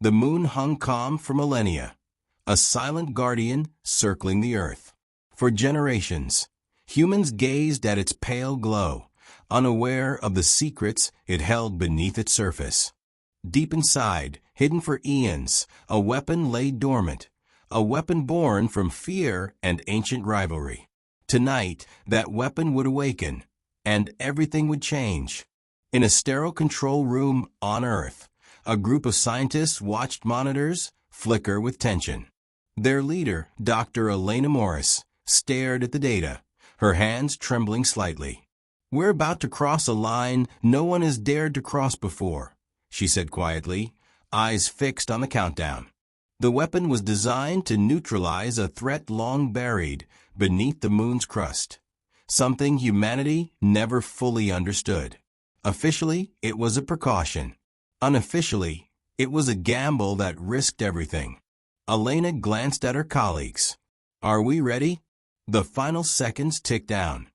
The moon hung calm for millennia, a silent guardian circling the earth. For generations, humans gazed at its pale glow, unaware of the secrets it held beneath its surface. Deep inside, hidden for eons, a weapon lay dormant, a weapon born from fear and ancient rivalry. Tonight, that weapon would awaken, and everything would change. In a sterile control room on Earth, a group of scientists watched monitors flicker with tension. Their leader, Dr. Elena Morris, stared at the data, her hands trembling slightly. "We're about to cross a line no one has dared to cross before," she said quietly, eyes fixed on the countdown. The weapon was designed to neutralize a threat long buried beneath the moon's crust, something humanity never fully understood. Officially, it was a precaution. Unofficially, it was a gamble that risked everything. Elena glanced at her colleagues. "Are we ready?" The final seconds ticked down.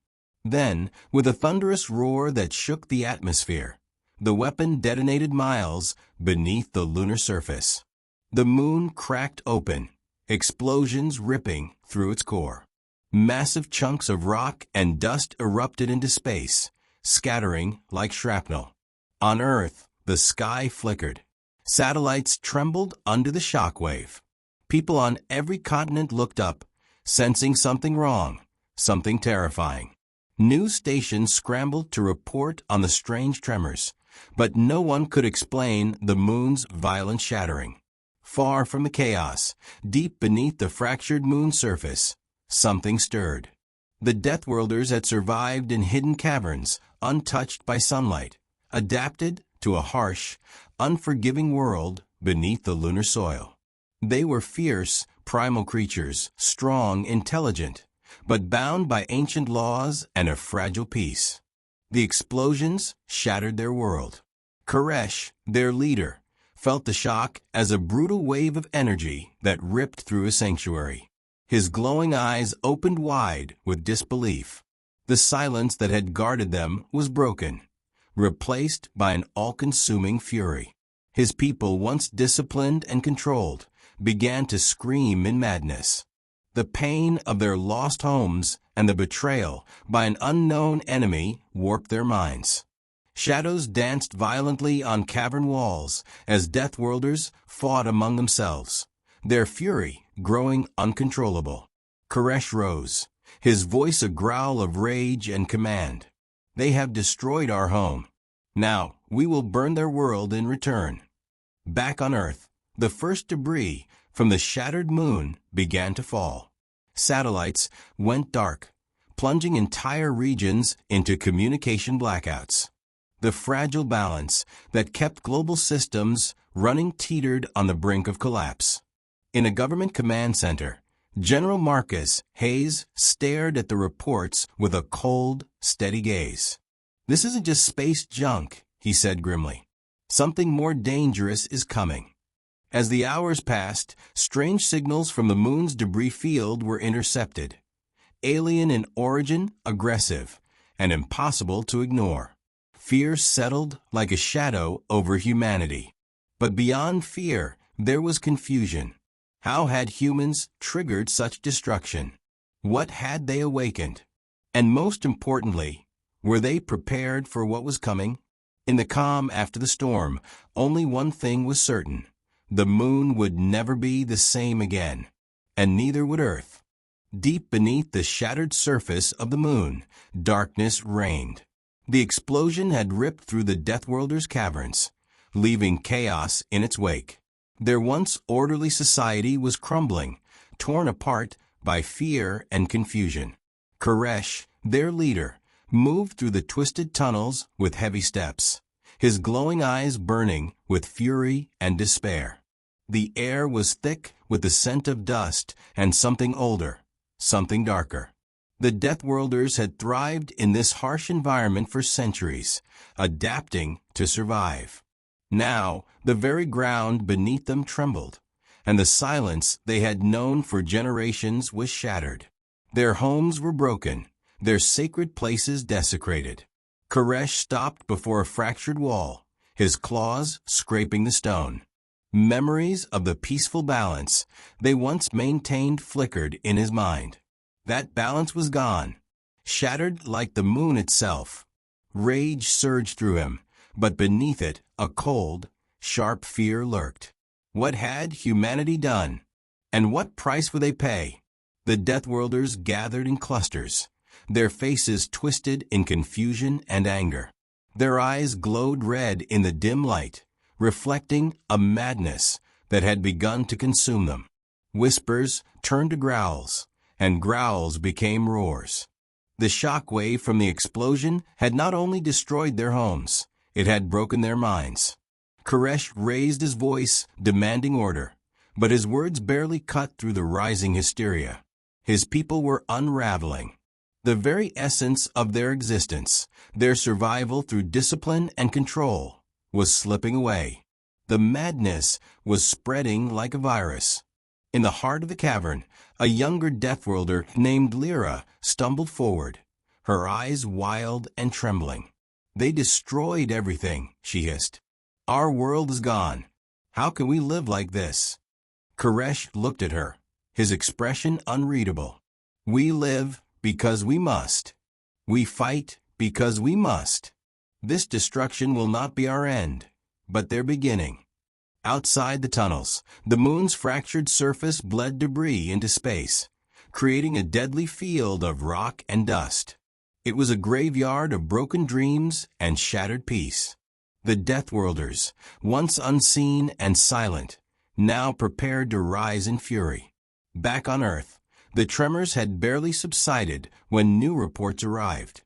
Then, with a thunderous roar that shook the atmosphere, the weapon detonated miles beneath the lunar surface. The moon cracked open, explosions ripping through its core. Massive chunks of rock and dust erupted into space, scattering like shrapnel. On Earth, the sky flickered. Satellites trembled under the shockwave. People on every continent looked up, sensing something wrong, something terrifying. News stations scrambled to report on the strange tremors, but no one could explain the moon's violent shattering. Far from the chaos, deep beneath the fractured moon surface, something stirred. The Deathworlders had survived in hidden caverns, untouched by sunlight, adapted to a harsh, unforgiving world beneath the lunar soil. They were fierce, primal creatures, strong, intelligent, but bound by ancient laws and a fragile peace. The explosions shattered their world. Koresh, their leader, felt the shock as a brutal wave of energy that ripped through his sanctuary. His glowing eyes opened wide with disbelief. The silence that had guarded them was broken, replaced by an all-consuming fury. His people, once disciplined and controlled, began to scream in madness. The pain of their lost homes and the betrayal by an unknown enemy warped their minds. Shadows danced violently on cavern walls as Deathworlders fought among themselves, their fury growing uncontrollable. Koresh rose, his voice a growl of rage and command. "They have destroyed our home. Now we will burn their world in return." Back on Earth, the first debris from the shattered moon began to fall. Satellites went dark, plunging entire regions into communication blackouts. The fragile balance that kept global systems running teetered on the brink of collapse. In a government command center, General Marcus Hayes stared at the reports with a cold, steady gaze. "This isn't just space junk," he said grimly. "Something more dangerous is coming." As the hours passed, strange signals from the moon's debris field were intercepted. Alien in origin, aggressive, and impossible to ignore. Fear settled like a shadow over humanity. But beyond fear, there was confusion. How had humans triggered such destruction? What had they awakened? And most importantly, were they prepared for what was coming? In the calm after the storm, only one thing was certain. The moon would never be the same again, and neither would Earth. Deep beneath the shattered surface of the moon, darkness reigned. The explosion had ripped through the Deathworlders' caverns, leaving chaos in its wake. Their once orderly society was crumbling, torn apart by fear and confusion. Koresh, their leader, moved through the twisted tunnels with heavy steps, his glowing eyes burning with fury and despair. The air was thick with the scent of dust and something older, something darker. The Deathworlders had thrived in this harsh environment for centuries, adapting to survive. Now, the very ground beneath them trembled, and the silence they had known for generations was shattered. Their homes were broken, their sacred places desecrated. Koresh stopped before a fractured wall, his claws scraping the stone. Memories of the peaceful balance they once maintained flickered in his mind. That balance was gone, shattered like the moon itself. Rage surged through him, but beneath it a cold, sharp fear lurked. What had humanity done? And what price would they pay? The Deathworlders gathered in clusters, their faces twisted in confusion and anger. Their eyes glowed red in the dim light, reflecting a madness that had begun to consume them. Whispers turned to growls, and growls became roars. The shock wave from the explosion had not only destroyed their homes, it had broken their minds. Koresh raised his voice, demanding order, but his words barely cut through the rising hysteria. His people were unraveling. The very essence of their existence, their survival through discipline and control, was slipping away. The madness was spreading like a virus. In the heart of the cavern, a younger Deathworlder named Lyra stumbled forward, her eyes wild and trembling. "They destroyed everything," she hissed. "Our world is gone. How can we live like this?" Koresh looked at her, his expression unreadable. "We live because we must. We fight because we must. This destruction will not be our end, but their beginning." Outside the tunnels, the moon's fractured surface bled debris into space, creating a deadly field of rock and dust. It was a graveyard of broken dreams and shattered peace. The Deathworlders, once unseen and silent, now prepared to rise in fury. Back on Earth, the tremors had barely subsided when new reports arrived.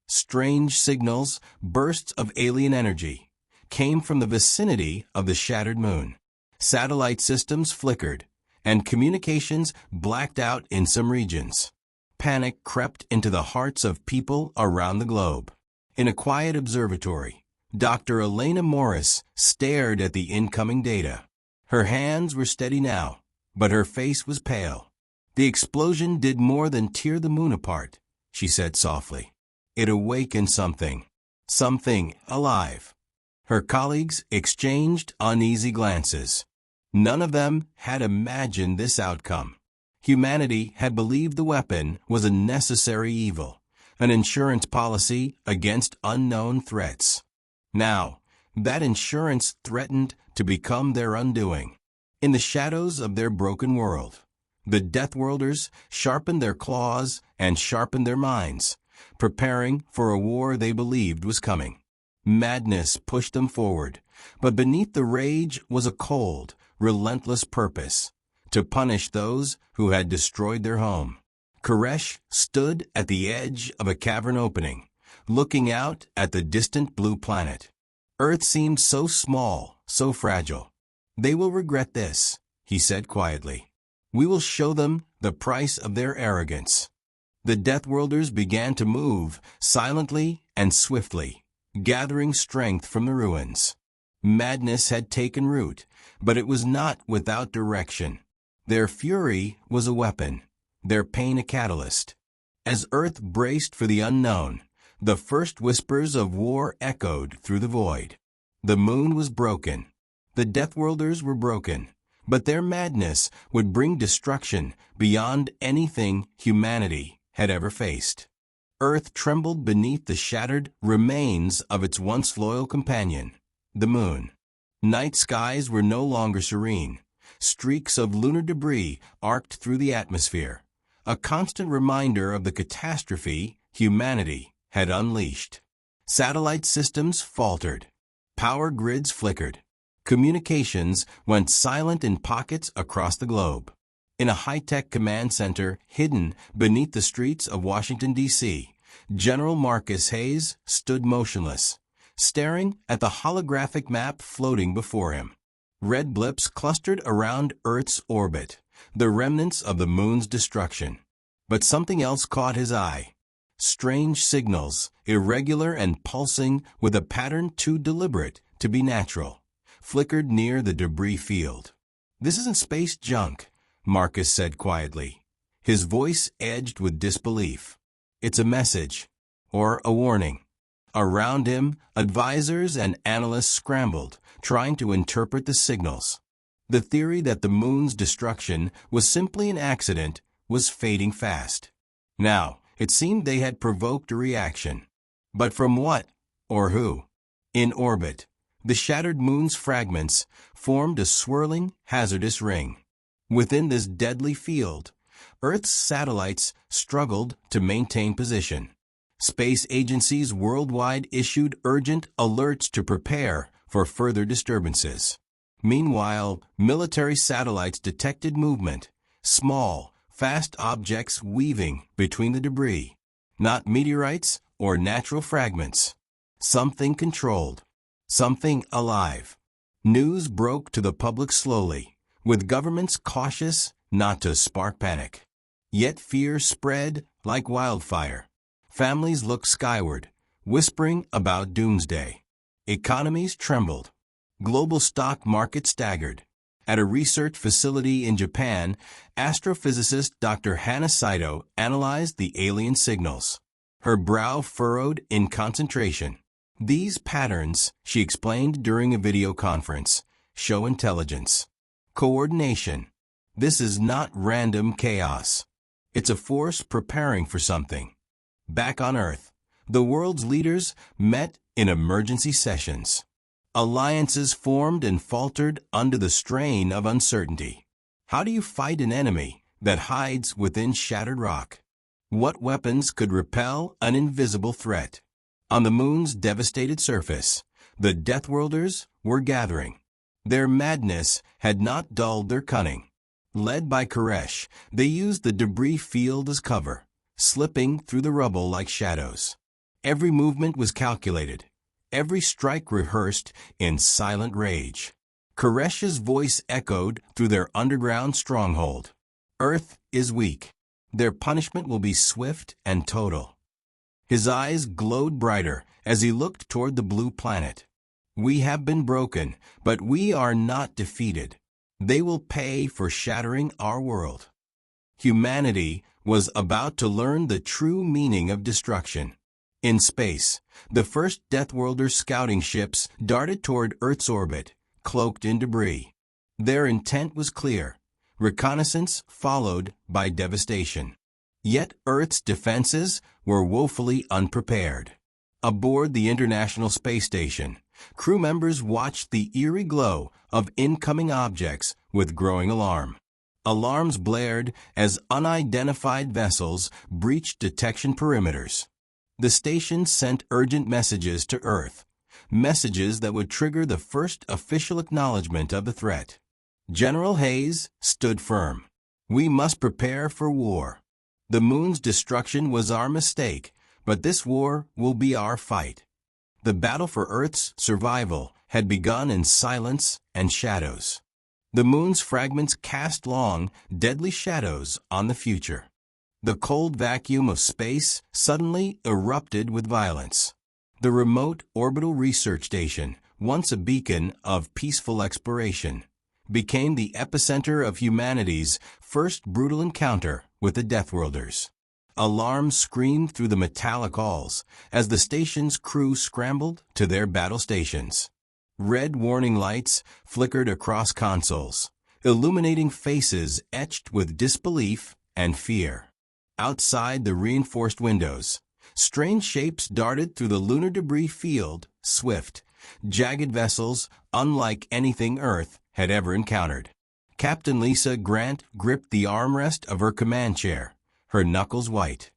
Strange signals, bursts of alien energy, came from the vicinity of the shattered moon. Satellite systems flickered, and communications blacked out in some regions. Panic crept into the hearts of people around the globe. In a quiet observatory, Dr. Elena Morris stared at the incoming data. Her hands were steady now, but her face was pale. "The explosion did more than tear the moon apart," she said softly. "It awakened something alive." Her colleagues exchanged uneasy glances. None of them had imagined this outcome. Humanity had believed the weapon was a necessary evil, an insurance policy against unknown threats. Now, that insurance threatened to become their undoing. In the shadows of their broken world, the Deathworlders sharpened their claws and sharpened their minds, preparing for a war they believed was coming. Madness pushed them forward, but beneath the rage was a cold, relentless purpose: to punish those who had destroyed their home. Koresh stood at the edge of a cavern opening, looking out at the distant blue planet. Earth seemed so small, so fragile. "They will regret this," he said quietly. "We will show them the price of their arrogance." The Deathworlders began to move, silently and swiftly, gathering strength from the ruins. Madness had taken root, but it was not without direction. Their fury was a weapon, their pain a catalyst. As Earth braced for the unknown, the first whispers of war echoed through the void. The moon was broken. The Deathworlders were broken, but their madness would bring destruction beyond anything humanity had ever faced. Earth trembled beneath the shattered remains of its once loyal companion, the moon. Night skies were no longer serene. Streaks of lunar debris arced through the atmosphere, a constant reminder of the catastrophe humanity had unleashed. Satellite systems faltered. Power grids flickered. Communications went silent in pockets across the globe. In a high-tech command center hidden beneath the streets of Washington, D.C., General Marcus Hayes stood motionless, staring at the holographic map floating before him. Red blips clustered around Earth's orbit, the remnants of the moon's destruction. But something else caught his eye. Strange signals, irregular and pulsing with a pattern too deliberate to be natural, flickered near the debris field. "This isn't space junk," Marcus said quietly, his voice edged with disbelief. "It's a message, or a warning." Around him, advisors and analysts scrambled, trying to interpret the signals. The theory that the moon's destruction was simply an accident was fading fast. Now, it seemed they had provoked a reaction. But from what or who? In orbit, the shattered moon's fragments formed a swirling, hazardous ring. Within this deadly field, Earth's satellites struggled to maintain position. Space agencies worldwide issued urgent alerts to prepare for further disturbances. Meanwhile, military satellites detected movement, small, fast objects weaving between the debris, not meteorites or natural fragments. Something controlled, something alive. News broke to the public slowly, with governments cautious not to spark panic. Yet fear spread like wildfire. Families looked skyward, whispering about doomsday. Economies trembled. Global stock markets staggered. At a research facility in Japan, astrophysicist Dr. Hana Saito analyzed the alien signals. Her brow furrowed in concentration. These patterns, she explained during a video conference, show intelligence. Coordination. This is not random chaos. It's a force preparing for something. Back on Earth, the world's leaders met in emergency sessions. Alliances formed and faltered under the strain of uncertainty. How do you fight an enemy that hides within shattered rock? What weapons could repel an invisible threat? On the moon's devastated surface, the Deathworlders were gathering. Their madness had not dulled their cunning. Led by Koresh, they used the debris field as cover, slipping through the rubble like shadows. Every movement was calculated, every strike rehearsed in silent rage. Koresh's voice echoed through their underground stronghold. Earth is weak. Their punishment will be swift and total. His eyes glowed brighter as he looked toward the blue planet. We have been broken, but we are not defeated. They will pay for shattering our world. Humanity was about to learn the true meaning of destruction. In space, the first Deathworlder scouting ships darted toward Earth's orbit, cloaked in debris. Their intent was clear: reconnaissance followed by devastation. Yet Earth's defenses were woefully unprepared. Aboard the International Space Station, crew members watched the eerie glow of incoming objects with growing alarm. Alarms blared as unidentified vessels breached detection perimeters. The station sent urgent messages to Earth, messages that would trigger the first official acknowledgement of the threat. General Hayes stood firm. We must prepare for war. The moon's destruction was our mistake, but this war will be our fight. The battle for Earth's survival had begun in silence and shadows. The moon's fragments cast long, deadly shadows on the future. The cold vacuum of space suddenly erupted with violence. The remote orbital research station, once a beacon of peaceful exploration, became the epicenter of humanity's first brutal encounter with the Deathworlders. Alarms screamed through the metallic halls as the station's crew scrambled to their battle stations. Red warning lights flickered across consoles, illuminating faces etched with disbelief and fear. Outside the reinforced windows, strange shapes darted through the lunar debris field, swift, jagged vessels unlike anything Earth had ever encountered. Captain Lisa Grant gripped the armrest of her command chair, her knuckles white.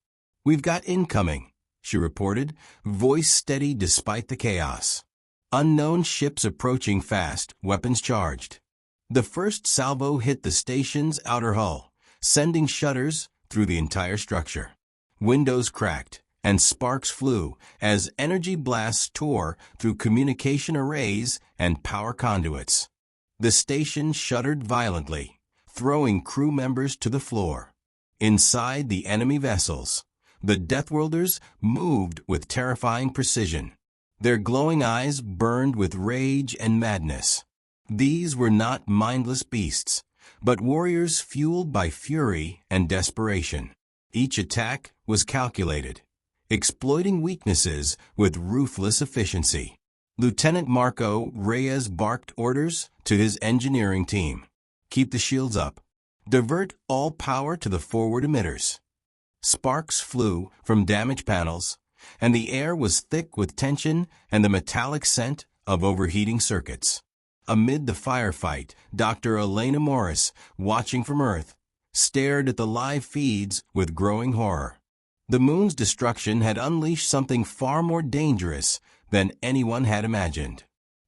"We've got incoming," she reported, voice steady despite the chaos. Unknown ships approaching fast, weapons charged. The first salvo hit the station's outer hull, sending shudders through the entire structure. Windows cracked, and sparks flew as energy blasts tore through communication arrays and power conduits. The station shuddered violently, throwing crew members to the floor. Inside the enemy vessels, the Deathworlders moved with terrifying precision. Their glowing eyes burned with rage and madness. These were not mindless beasts, but warriors fueled by fury and desperation. Each attack was calculated, exploiting weaknesses with ruthless efficiency. Lieutenant Marco Reyes barked orders to his engineering team. Keep the shields up. Divert all power to the forward emitters. Sparks flew from damaged panels, and the air was thick with tension and the metallic scent of overheating circuits. Amid the firefight, Dr. Elena Morris, watching from Earth, stared at the live feeds with growing horror. The moon's destruction had unleashed something far more dangerous than anyone had imagined.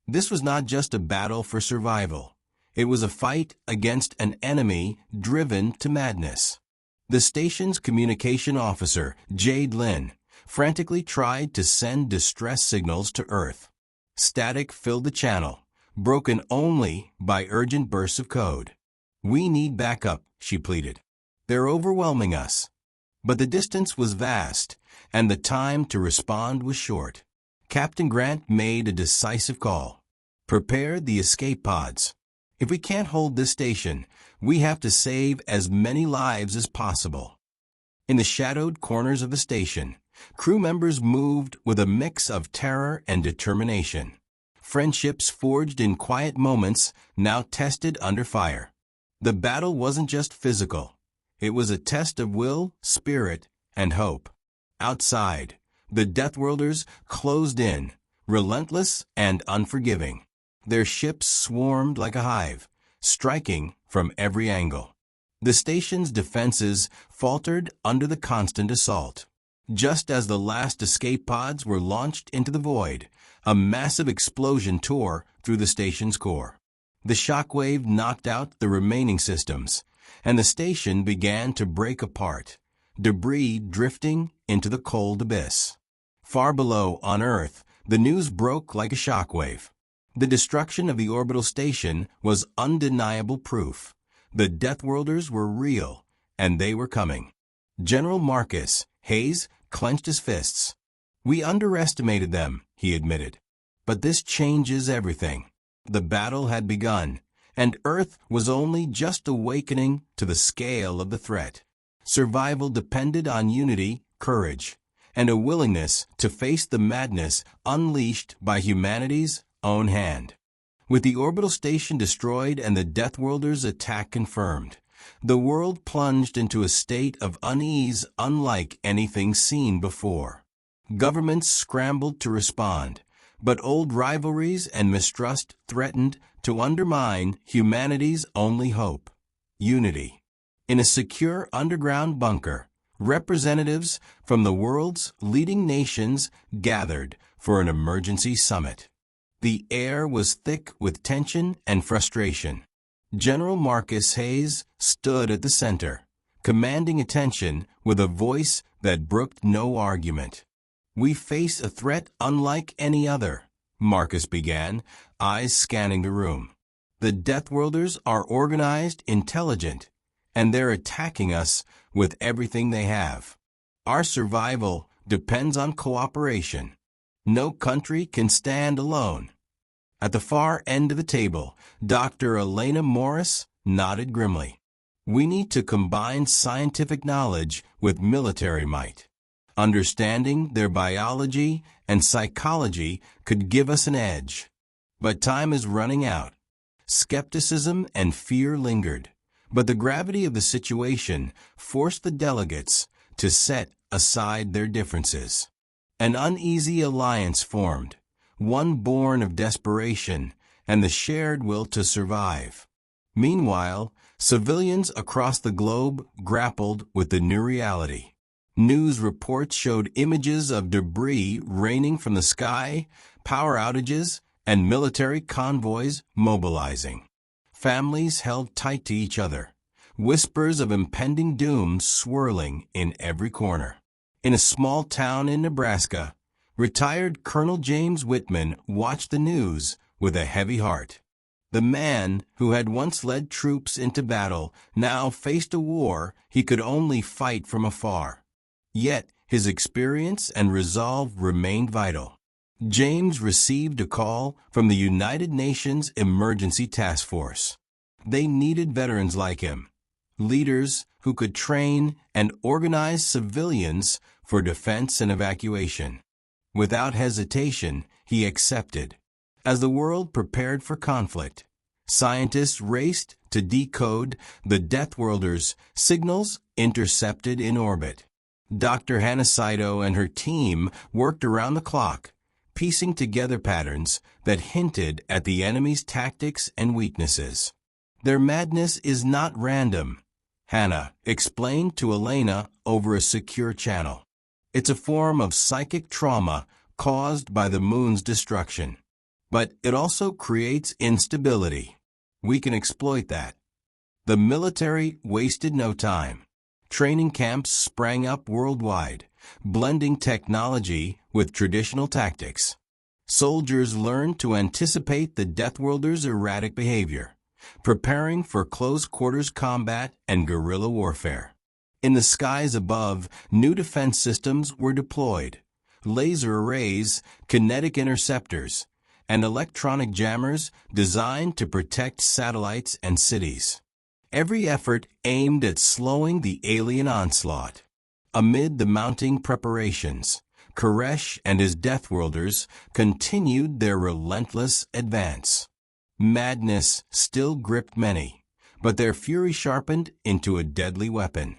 This was not just a battle for survival. It was a fight against an enemy driven to madness. The station's communication officer, Jade Lynn, frantically tried to send distress signals to Earth. Static filled the channel, broken only by urgent bursts of code. "We need backup," she pleaded. "They're overwhelming us." But the distance was vast, and the time to respond was short. Captain Grant made a decisive call. "Prepare the escape pods. If we can't hold this station, we have to save as many lives as possible." In the shadowed corners of the station, crew members moved with a mix of terror and determination. Friendships forged in quiet moments now tested under fire. The battle wasn't just physical. It was a test of will, spirit, and hope. Outside, the Deathworlders closed in, relentless and unforgiving. Their ships swarmed like a hive, striking from every angle. The station's defenses faltered under the constant assault. Just as the last escape pods were launched into the void, a massive explosion tore through the station's core. The shockwave knocked out the remaining systems, and the station began to break apart, debris drifting into the cold abyss. Far below, on Earth, the news broke like a shockwave. The destruction of the orbital station was undeniable proof. The Deathworlders were real, and they were coming. General Marcus Hayes clenched his fists. "We underestimated them," he admitted. "But this changes everything." The battle had begun, and Earth was only just awakening to the scale of the threat. Survival depended on unity, courage, and a willingness to face the madness unleashed by humanity's own hand. With the orbital station destroyed and the Deathworlders' attack confirmed, the world plunged into a state of unease unlike anything seen before. Governments scrambled to respond, but old rivalries and mistrust threatened to undermine humanity's only hope: unity. In a secure underground bunker, representatives from the world's leading nations gathered for an emergency summit. The air was thick with tension and frustration. General Marcus Hayes stood at the center, commanding attention with a voice that brooked no argument. "We face a threat unlike any other," Marcus began, eyes scanning the room. "The Deathworlders are organized, intelligent, and they're attacking us with everything they have. Our survival depends on cooperation. No country can stand alone." At the far end of the table, Dr. Elena Morris nodded grimly. "We need to combine scientific knowledge with military might. Understanding their biology and psychology could give us an edge. But time is running out." Skepticism and fear lingered, but the gravity of the situation forced the delegates to set aside their differences. An uneasy alliance formed, one born of desperation and the shared will to survive. Meanwhile, civilians across the globe grappled with the new reality. News reports showed images of debris raining from the sky, power outages, and military convoys mobilizing. Families held tight to each other, whispers of impending doom swirling in every corner. In a small town in Nebraska, retired Colonel James Whitman watched the news with a heavy heart. The man who had once led troops into battle now faced a war he could only fight from afar. Yet his experience and resolve remained vital. James received a call from the United Nations Emergency Task Force. They needed veterans like him, leaders who could train and organize civilians for defense and evacuation. Without hesitation, he accepted. As the world prepared for conflict, scientists raced to decode the Deathworlders' signals intercepted in orbit. Dr. Hanasido and her team worked around the clock, piecing together patterns that hinted at the enemy's tactics and weaknesses. Their madness is not random, Hannah explained to Elena over a secure channel. It's a form of psychic trauma caused by the moon's destruction. But it also creates instability. We can exploit that. The military wasted no time. Training camps sprang up worldwide, blending technology with traditional tactics. Soldiers learned to anticipate the Deathworlders' erratic behavior, preparing for close-quarters combat and guerrilla warfare. In the skies above, new defense systems were deployed. Laser arrays, kinetic interceptors, and electronic jammers designed to protect satellites and cities. Every effort aimed at slowing the alien onslaught. Amid the mounting preparations, Koresh and his Deathworlders continued their relentless advance. Madness still gripped many, but their fury sharpened into a deadly weapon.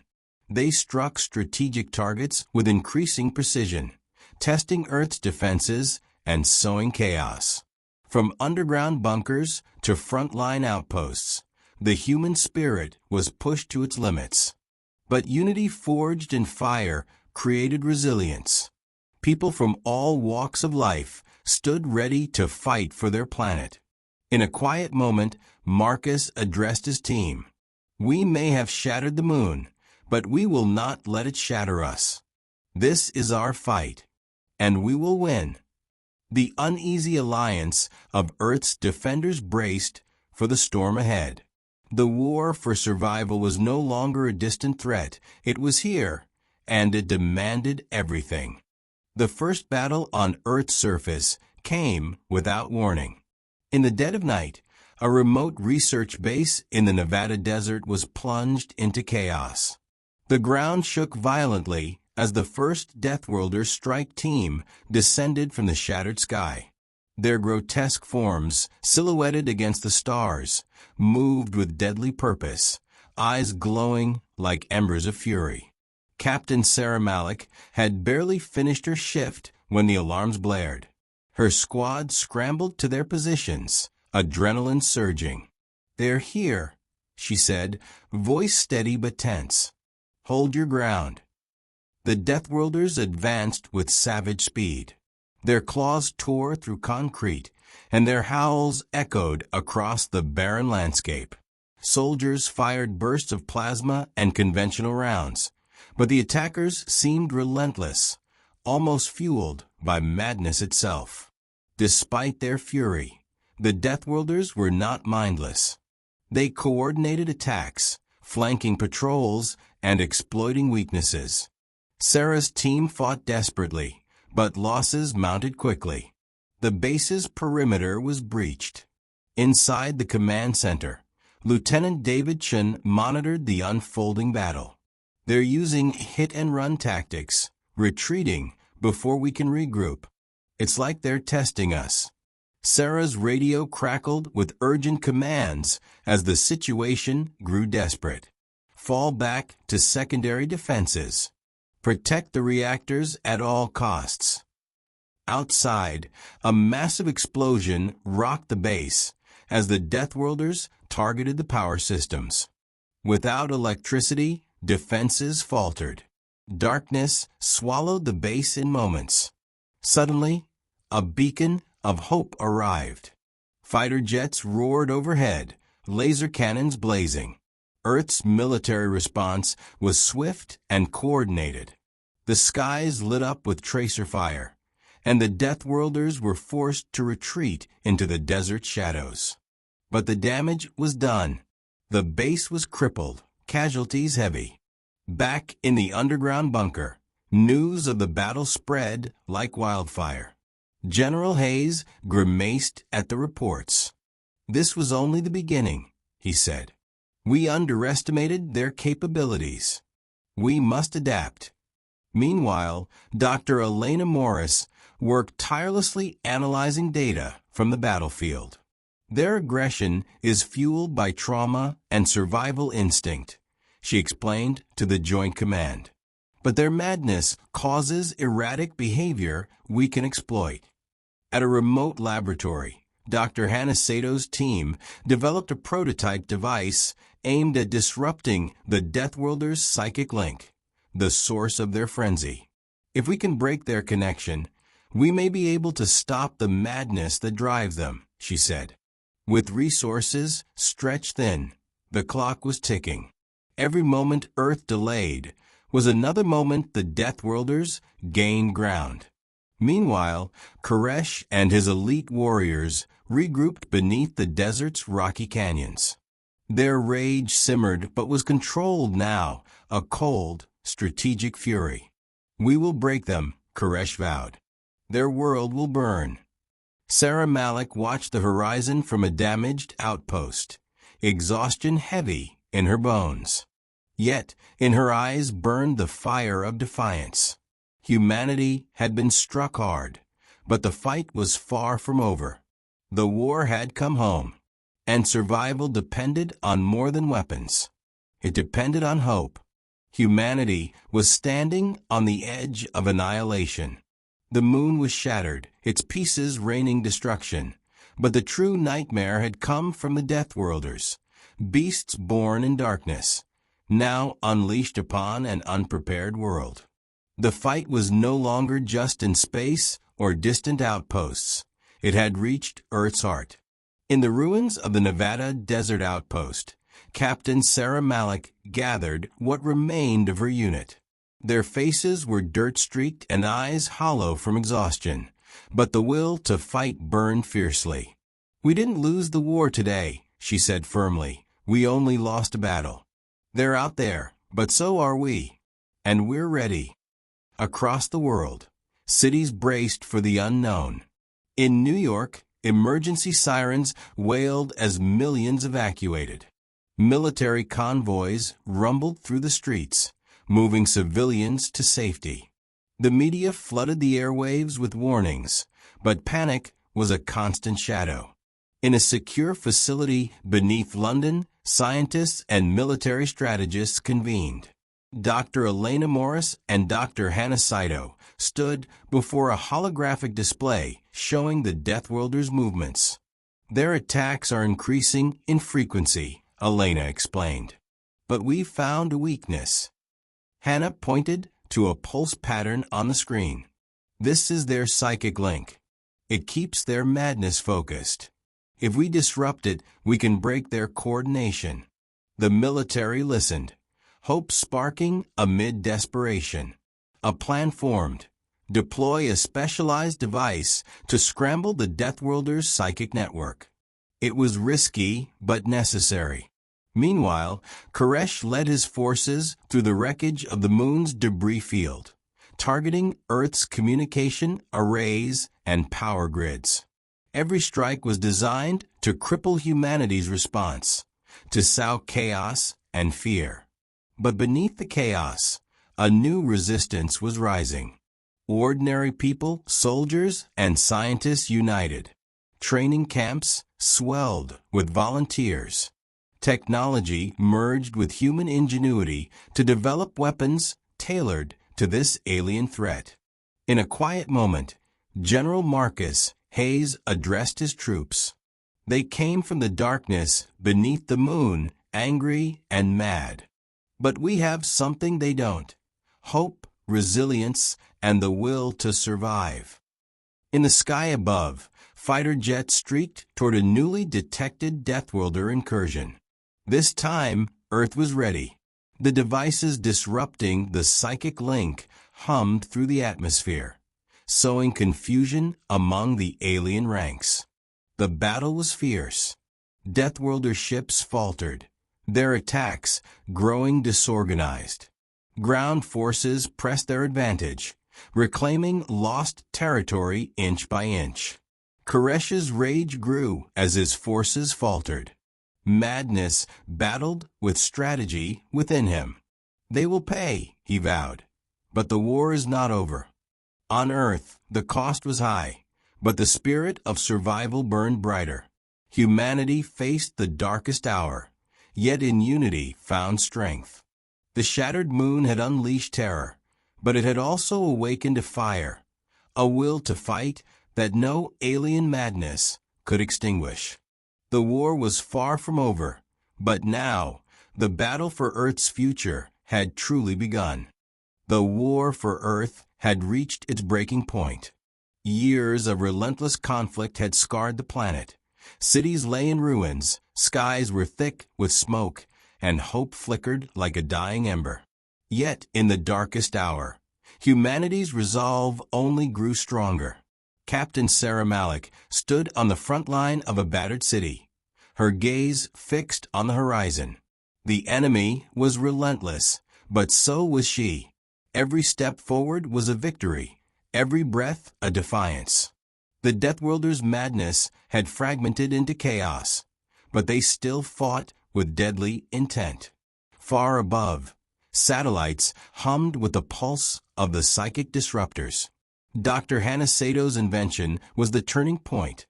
They struck strategic targets with increasing precision, testing Earth's defenses and sowing chaos. From underground bunkers to frontline outposts, the human spirit was pushed to its limits. But unity forged in fire created resilience. People from all walks of life stood ready to fight for their planet. In a quiet moment, Marcus addressed his team. We may have shattered the moon, but we will not let it shatter us. This is our fight, and we will win. The uneasy alliance of Earth's defenders braced for the storm ahead. The war for survival was no longer a distant threat. It was here, and it demanded everything. The first battle on Earth's surface came without warning. In the dead of night, a remote research base in the Nevada desert was plunged into chaos. The ground shook violently as the first Deathworlder strike team descended from the shattered sky. Their grotesque forms, silhouetted against the stars, moved with deadly purpose, eyes glowing like embers of fury. Captain Sarah Malik had barely finished her shift when the alarms blared. Her squad scrambled to their positions, adrenaline surging. "They're here," she said, voice steady but tense. "Hold your ground." The Deathworlders advanced with savage speed. Their claws tore through concrete, and their howls echoed across the barren landscape. Soldiers fired bursts of plasma and conventional rounds, but the attackers seemed relentless, almost fueled by madness itself. Despite their fury, the Deathworlders were not mindless. They coordinated attacks, flanking patrols, and exploiting weaknesses. Sarah's team fought desperately, but losses mounted quickly. The base's perimeter was breached. Inside the command center, Lieutenant David Chen monitored the unfolding battle. "They're using hit-and-run tactics, retreating before we can regroup. It's like they're testing us." Sarah's radio crackled with urgent commands as the situation grew desperate. "Fall back to secondary defenses. Protect the reactors at all costs." Outside, a massive explosion rocked the base as the Deathworlders targeted the power systems. Without electricity, defenses faltered. Darkness swallowed the base in moments. Suddenly, a beacon of hope arrived. Fighter jets roared overhead, laser cannons blazing. Earth's military response was swift and coordinated. The skies lit up with tracer fire, and the Deathworlders were forced to retreat into the desert shadows. But the damage was done. The base was crippled, casualties heavy. Back in the underground bunker, news of the battle spread like wildfire. General Hayes grimaced at the reports. "This was only the beginning," he said. "We underestimated their capabilities. We must adapt." Meanwhile, Dr. Elena Morris work tirelessly analyzing data from the battlefield. Their aggression is fueled by trauma and survival instinct, she explained to the Joint Command. But their madness causes erratic behavior we can exploit. At a remote laboratory, Dr. Hanasato's team developed a prototype device aimed at disrupting the Deathworlders' psychic link, the source of their frenzy. If we can break their connection, we may be able to stop the madness that drives them, she said. With resources stretched thin, the clock was ticking. Every moment Earth delayed was another moment the Deathworlders gained ground. Meanwhile, Koresh and his elite warriors regrouped beneath the desert's rocky canyons. Their rage simmered but was controlled now, a cold, strategic fury. We will break them, Koresh vowed. Their world will burn. Sarah Malik watched the horizon from a damaged outpost, exhaustion heavy in her bones. Yet, in her eyes burned the fire of defiance. Humanity had been struck hard, but the fight was far from over. The war had come home, and survival depended on more than weapons. It depended on hope. Humanity was standing on the edge of annihilation. The moon was shattered, its pieces raining destruction. But the true nightmare had come from the Deathworlders, beasts born in darkness, now unleashed upon an unprepared world. The fight was no longer just in space or distant outposts. It had reached Earth's heart. In the ruins of the Nevada Desert Outpost, Captain Sarah Malik gathered what remained of her unit. Their faces were dirt-streaked and eyes hollow from exhaustion, but the will to fight burned fiercely. "We didn't lose the war today," she said firmly. "We only lost a battle. They're out there, but so are we. And we're ready." Across the world, cities braced for the unknown. In New York, emergency sirens wailed as millions evacuated. Military convoys rumbled through the streets, moving civilians to safety. The media flooded the airwaves with warnings, but panic was a constant shadow. In a secure facility beneath London, scientists and military strategists convened. Dr. Elena Morris and Dr. Hanasato stood before a holographic display showing the Deathworlders' movements. "Their attacks are increasing in frequency," Elena explained. "But we've found a weakness." Hannah pointed to a pulse pattern on the screen. "This is their psychic link. It keeps their madness focused. If we disrupt it, we can break their coordination." The military listened, hope sparking amid desperation. A plan formed: deploy a specialized device to scramble the Deathworlders' psychic network. It was risky but necessary. Meanwhile, Koresh led his forces through the wreckage of the moon's debris field, targeting Earth's communication arrays and power grids. Every strike was designed to cripple humanity's response, to sow chaos and fear. But beneath the chaos, a new resistance was rising. Ordinary people, soldiers, and scientists united. Training camps swelled with volunteers. Technology merged with human ingenuity to develop weapons tailored to this alien threat. In a quiet moment, General Marcus Hayes addressed his troops. They came from the darkness beneath the moon, angry and mad. But we have something they don't: hope, resilience, and the will to survive. In the sky above, fighter jets streaked toward a newly detected Deathworlder incursion. This time, Earth was ready. The devices disrupting the psychic link hummed through the atmosphere, sowing confusion among the alien ranks. The battle was fierce. Deathworlder ships faltered, their attacks growing disorganized. Ground forces pressed their advantage, reclaiming lost territory inch by inch. Koresh's rage grew as his forces faltered. Madness battled with strategy within him. "They will pay," he vowed. "But the war is not over." On Earth, the cost was high, but the spirit of survival burned brighter. Humanity faced the darkest hour, yet in unity found strength. The shattered moon had unleashed terror, but it had also awakened a fire, a will to fight that no alien madness could extinguish. The war was far from over, but now the battle for Earth's future had truly begun. The war for Earth had reached its breaking point. Years of relentless conflict had scarred the planet. Cities lay in ruins, skies were thick with smoke, and hope flickered like a dying ember. Yet, in the darkest hour, humanity's resolve only grew stronger. Captain Sarah Malik stood on the front line of a battered city, her gaze fixed on the horizon. The enemy was relentless, but so was she. Every step forward was a victory, every breath a defiance. The Deathworlders' madness had fragmented into chaos, but they still fought with deadly intent. Far above, satellites hummed with the pulse of the psychic disruptors. Dr. Hannah Sato's invention was the turning point,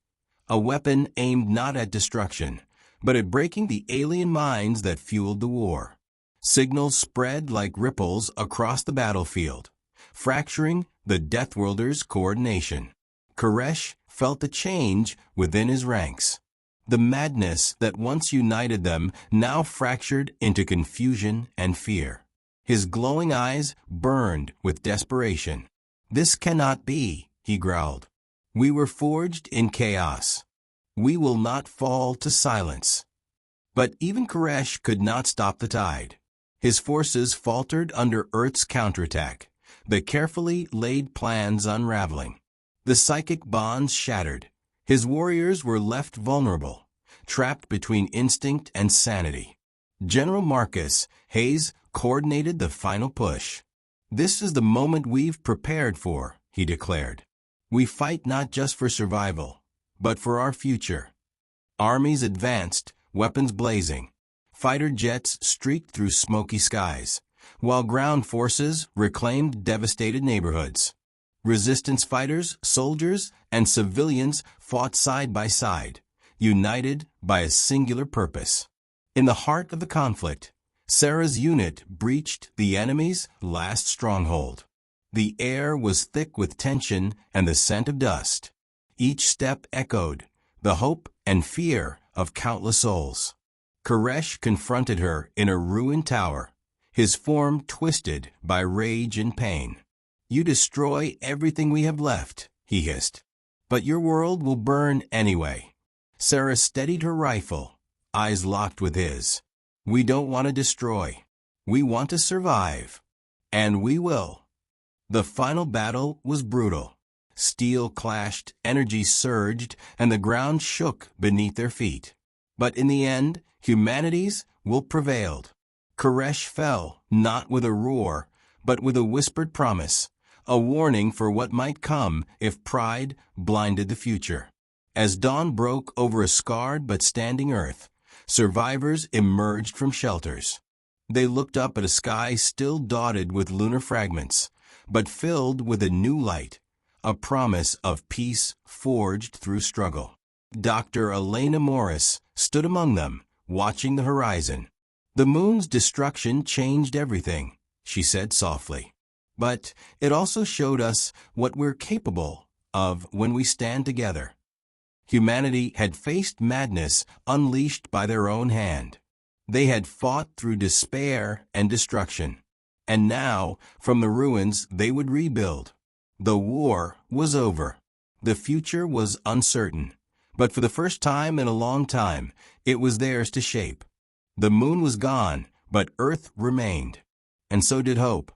a weapon aimed not at destruction, but at breaking the alien minds that fueled the war. Signals spread like ripples across the battlefield, fracturing the Deathworlders' coordination. Koresh felt the change within his ranks. The madness that once united them now fractured into confusion and fear. His glowing eyes burned with desperation. "This cannot be," he growled. "We were forged in chaos. We will not fall to silence." But even Koresh could not stop the tide. His forces faltered under Earth's counterattack, the carefully laid plans unraveling. The psychic bonds shattered. His warriors were left vulnerable, trapped between instinct and sanity. General Marcus Hayes coordinated the final push. "This is the moment we've prepared for," he declared. "We fight not just for survival, but for our future." Armies advanced, weapons blazing. Fighter jets streaked through smoky skies, while ground forces reclaimed devastated neighborhoods. Resistance fighters, soldiers, and civilians fought side by side, united by a singular purpose. In the heart of the conflict, Sarah's unit breached the enemy's last stronghold. The air was thick with tension and the scent of dust. Each step echoed the hope and fear of countless souls. Koresh confronted her in a ruined tower, his form twisted by rage and pain. "You destroy everything we have left," he hissed. "But your world will burn anyway." Sarah steadied her rifle, eyes locked with his. "We don't want to destroy. We want to survive. And we will." The final battle was brutal. Steel clashed, energy surged, and the ground shook beneath their feet. But in the end, humanity's will prevailed. Koresh fell, not with a roar, but with a whispered promise, a warning for what might come if pride blinded the future. As dawn broke over a scarred but standing Earth, survivors emerged from shelters. They looked up at a sky still dotted with lunar fragments, but filled with a new light, a promise of peace forged through struggle. Dr. Elena Morris stood among them, watching the horizon. "The moon's destruction changed everything," she said softly. "But it also showed us what we're capable of when we stand together." Humanity had faced madness unleashed by their own hand. They had fought through despair and destruction. And now, from the ruins, they would rebuild. The war was over. The future was uncertain. But for the first time in a long time, it was theirs to shape. The moon was gone, but Earth remained. And so did hope.